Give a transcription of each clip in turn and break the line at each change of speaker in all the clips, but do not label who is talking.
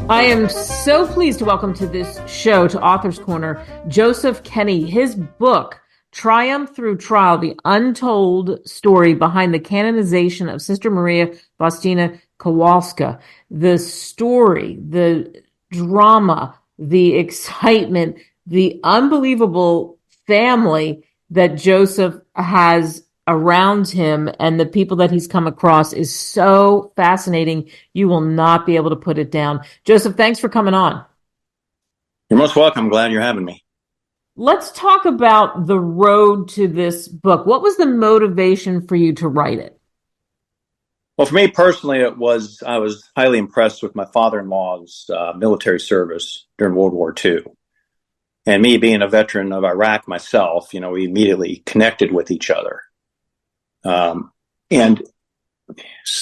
I am so pleased to welcome to this show, to Author's Corner, Joseph Kenney. His book, Triumph Through Trial, the untold story behind the canonization of Sister Maria Faustina Kowalska. The story, the drama, the excitement, the unbelievable family that Joseph has around him and the people that he's come across is so fascinating. You will not be able to put it down. Joseph, thanks for coming on.
You're most welcome. I'm glad you're having me.
Let's talk about the road to this book. What was the motivation for you to write it?
Well, for me personally, I was highly impressed with my father-in-law's military service during World War II. And me being a veteran of Iraq myself, we immediately connected with each other. And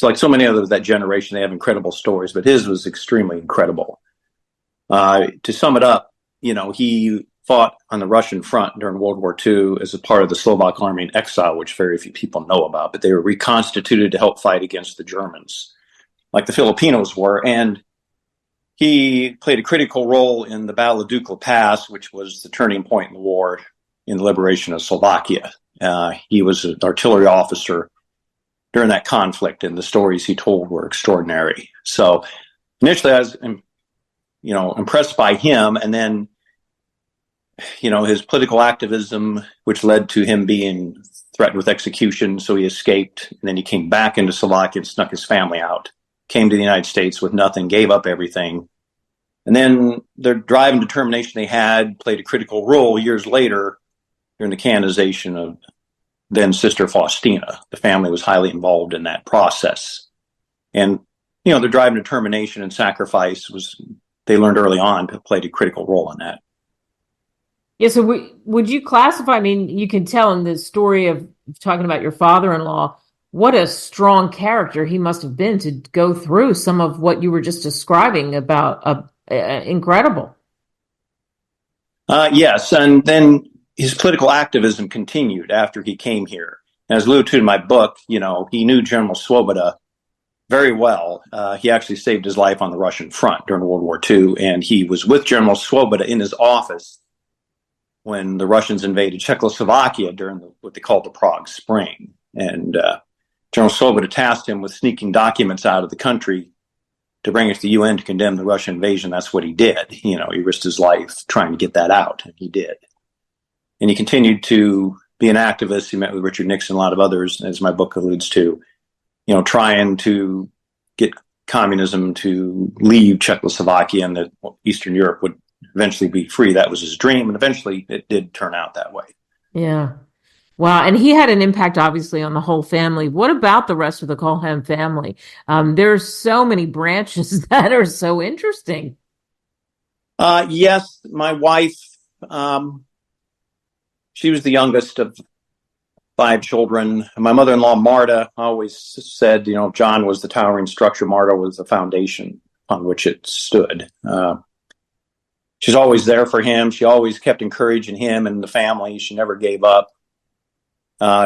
like so many others of that generation, they have incredible stories, but his was extremely incredible. To sum it up, he fought on the Russian front during World War II as a part of the Slovak army in exile, which very few people know about, but they were reconstituted to help fight against the Germans, like the Filipinos were. And he played a critical role in the Battle of Dukla Pass, which was the turning point in the war in the liberation of Slovakia. He was an artillery officer during that conflict, and the stories he told were extraordinary. So initially I was, impressed by him, and then, his political activism, which led to him being threatened with execution. So he escaped, and then he came back into Slovakia and snuck his family out, came to the United States with nothing, gave up everything. And then their drive and determination they had played a critical role years later during the canonization of then Sister Faustina. The family was highly involved in that process. And, their drive and determination and sacrifice they learned early on, played a critical role in that.
Yeah, so would you classify, you can tell in the story of talking about your father-in-law, what a strong character he must have been to go through some of what you were just describing about incredible.
Yes, and then his political activism continued after he came here. As alluded to in my book, he knew General Swoboda very well. He actually saved his life on the Russian front during World War II, and he was with General Swoboda in his office when the Russians invaded Czechoslovakia during what they called the Prague Spring. And General Swoboda tasked him with sneaking documents out of the country to bring it to the UN to condemn the Russian invasion. That's what he did. He risked his life trying to get that out, and he did. And he continued to be an activist. He met with Richard Nixon, a lot of others, as my book alludes to, trying to get communism to leave Czechoslovakia and that Eastern Europe would eventually be free. That was his dream, and eventually it did turn out that way.
Yeah. Wow. And he had an impact, obviously, on the whole family. What about the rest of the Kulhan family? There's so many branches that are so interesting.
Yes, my wife, she was the youngest of 5 children. My mother-in-law, Marta, always said, John was the towering structure. Marta was the foundation on which it stood. She's always there for him. She always kept encouraging him and the family. She never gave up.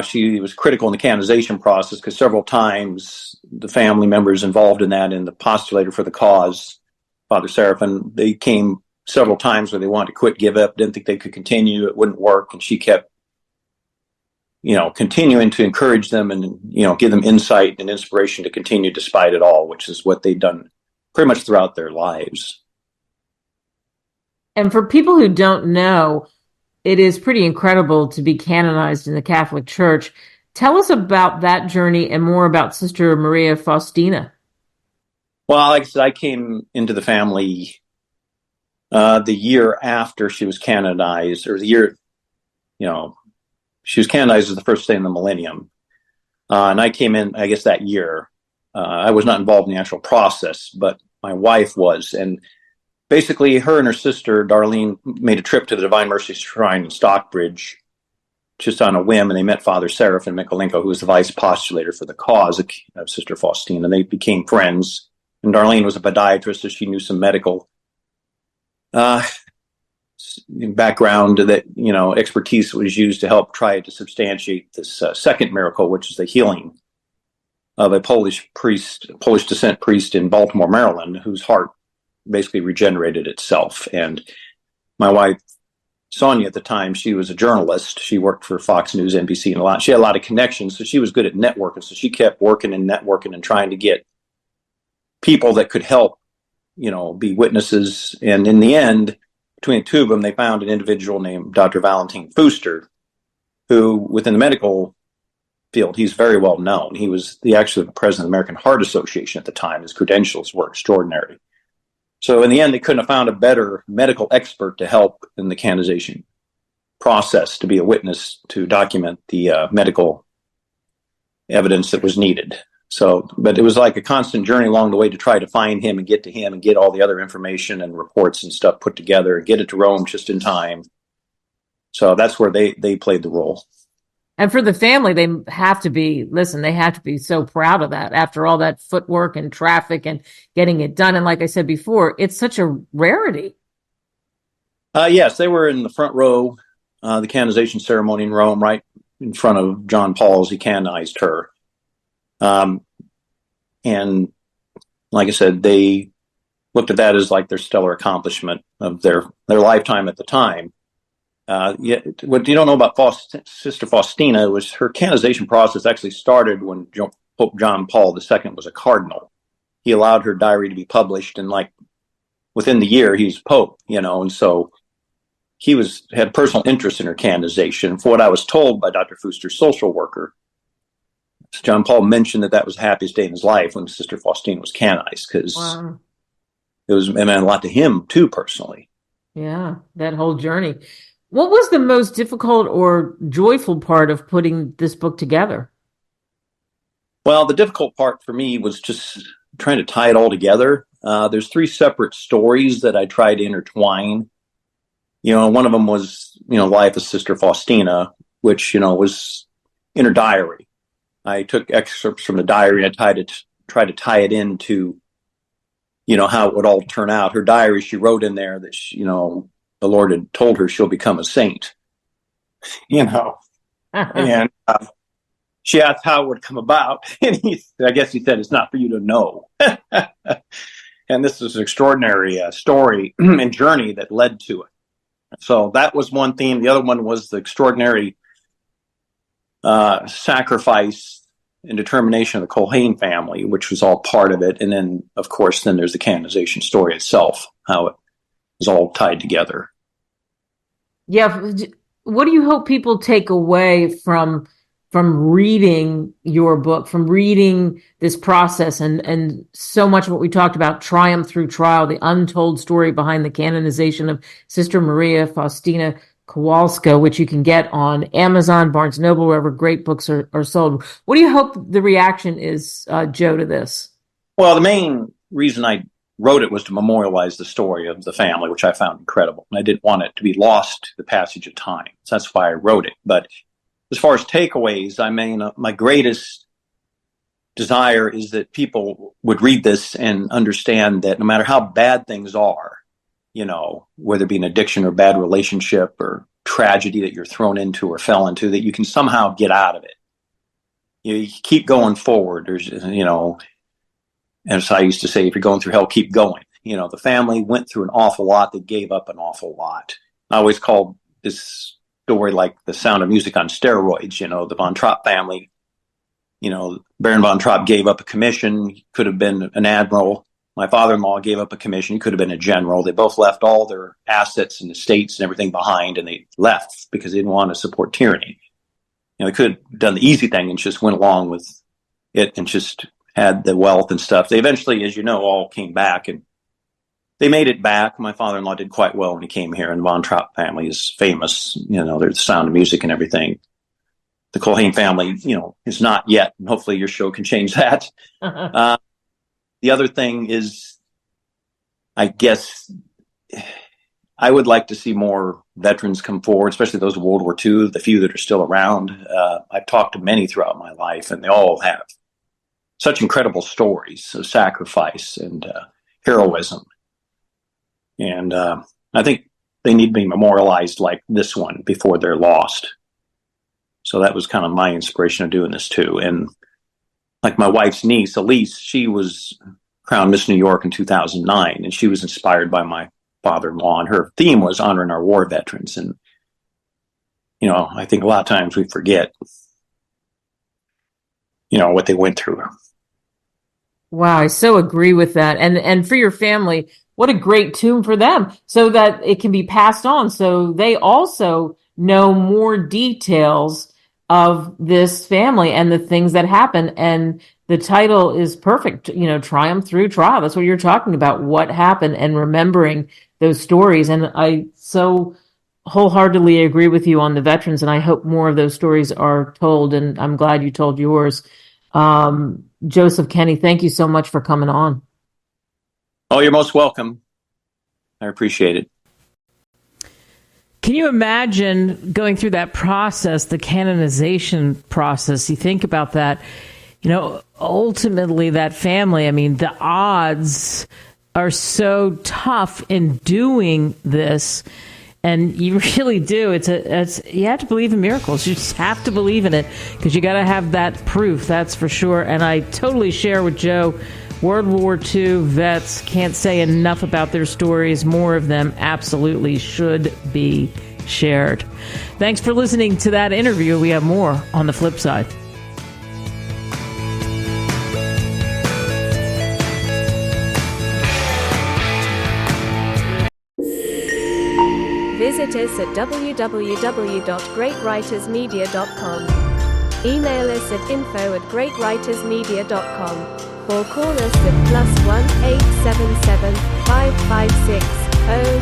She was critical in the canonization process because several times the family members involved in that and the postulator for the cause, Father Seraphin, they came several times where they wanted to quit, give up, didn't think they could continue. It wouldn't work. And she kept, continuing to encourage them and, give them insight and inspiration to continue despite it all, which is what they've done pretty much throughout their lives.
And for people who don't know, it is pretty incredible to be canonized in the Catholic Church. Tell us about that journey and more about Sister Maria Faustina.
Well, like I said, I came into the family the year after she was canonized, or the year, she was canonized as the first day in the millennium. And I came in, I guess, that year. I was not involved in the actual process, but my wife was. And basically, her and her sister, Darlene, made a trip to the Divine Mercy Shrine in Stockbridge just on a whim, and they met Father Seraphin Mikolenko, who was the vice postulator for the cause of Sister Faustina, and they became friends. And Darlene was a podiatrist, so she knew some medical background that, expertise was used to help try to substantiate this second miracle, which is the healing of a Polish descent priest in Baltimore, Maryland, whose heart basically regenerated itself. And my wife, Sonia, at the time, she was a journalist. She worked for Fox News, NBC, and she had a lot of connections. So she was good at networking. So she kept working and networking and trying to get people that could help, be witnesses. And in the end, between the two of them, they found an individual named Dr. Valentin Fuster, who, within the medical field, he's very well known. He was actually the president of the American Heart Association at the time. His credentials were extraordinary. So in the end, they couldn't have found a better medical expert to help in the canonization process, to be a witness to document the medical evidence that was needed. So, but it was like a constant journey along the way to try to find him and get to him and get all the other information and reports and stuff put together and get it to Rome just in time. So that's where they played the role.
And for the family, they have to be so proud of that after all that footwork and traffic and getting it done. And like I said before, it's such a rarity.
Yes, they were in the front row, the canonization ceremony in Rome, right in front of John Paul as he canonized her. And like I said, they looked at that as like their stellar accomplishment of their lifetime at the time. What you don't know about Sister Faustina was her canonization process actually started when Pope John Paul II was a cardinal. He allowed her diary to be published, and like within the year, he's Pope, and so he had personal interest in her canonization. For what I was told by Dr. Fuster's social worker, John Paul mentioned that was the happiest day in his life when Sister Faustina was canonized, because it meant a lot to him too, personally.
Yeah, that whole journey. What was the most difficult or joyful part of putting this book together?
Well, the difficult part for me was just trying to tie it all together. There's 3 separate stories that I tried to intertwine. One of them was, life of Sister Faustina, which, was in her diary. I took excerpts from the diary and I tried to tie it into, how it would all turn out. Her diary, she wrote in there that, the Lord had told her she'll become a saint, and she asked how it would come about. And I guess he said, it's not for you to know. And this is an extraordinary story and journey that led to it. So that was one theme. The other one was the extraordinary sacrifice and determination of the Kulhan family, which was all part of it. And then, of course, there's the canonization story itself, how it is all tied together.
Yeah. What do you hope people take away from reading your book, from reading this process and so much of what we talked about, triumph through trial, the untold story behind the canonization of Sister Maria Faustina Kowalska, which you can get on Amazon, Barnes & Noble, wherever great books are sold. What do you hope the reaction is, Joe, to this? Well,
the main reason I wrote it was to memorialize the story of the family, which I found incredible. And I didn't want it to be lost to the passage of time. So that's why I wrote it. But as far as takeaways, my greatest desire is that people would read this and understand that no matter how bad things are, whether it be an addiction or bad relationship or tragedy that you're thrown into or fell into, that you can somehow get out of it. You keep going forward. There's, as I used to say, if you're going through hell, keep going. The family went through an awful lot. They gave up an awful lot. I always called this story like The Sound of Music on steroids. The Von Trapp family, Baron Von Trapp gave up a commission. He could have been an admiral. My father-in-law gave up a commission. He could have been a general. They both left all their assets and estates and everything behind, and they left because they didn't want to support tyranny. They could have done the easy thing and just went along with it and just had the wealth and stuff. They eventually, as you know, all came back, and they made it back. My father-in-law did quite well when he came here, and the Von Trapp family is famous. There's the Sound of Music and everything. The Kulhan family, is not yet, and hopefully your show can change that. The other thing is, I guess, I would like to see more veterans come forward, especially those of World War II, the few that are still around. I've talked to many throughout my life, and they all have such incredible stories of sacrifice and heroism. And I think they need to be memorialized like this one before they're lost. So that was kind of my inspiration of doing this too. And like my wife's niece, Elise, crowned Miss New York in 2009, and she was inspired by my father-in-law, and her theme was honoring our war veterans. And, I think a lot of times we forget, what they went through.
Wow, I so agree with that. And for your family, what a great tomb for them, so that it can be passed on, so they also know more details of this family and the things that happen. And the title is perfect, Triumph Through Trial. That's what you're talking about, what happened, and remembering those stories. And I so wholeheartedly agree with you on the veterans, and I hope more of those stories are told, and I'm glad you told yours. Joseph Kenney, thank you so much for coming on.
Oh, you're most welcome. I appreciate it.
Can you imagine going through that process, the canonization process? You think about that, ultimately that family, the odds are so tough in doing this. And you really do. You have to believe in miracles. You just have to believe in it, because you got to have that proof. That's for sure. And I totally share with Joe. World War II vets can't say enough about their stories. More of them absolutely should be shared. Thanks for listening to that interview. We have more on the flip side.
Visit us at www.greatwritersmedia.com. Email us at info@greatwritersmedia.com or call us at +1 877 556 0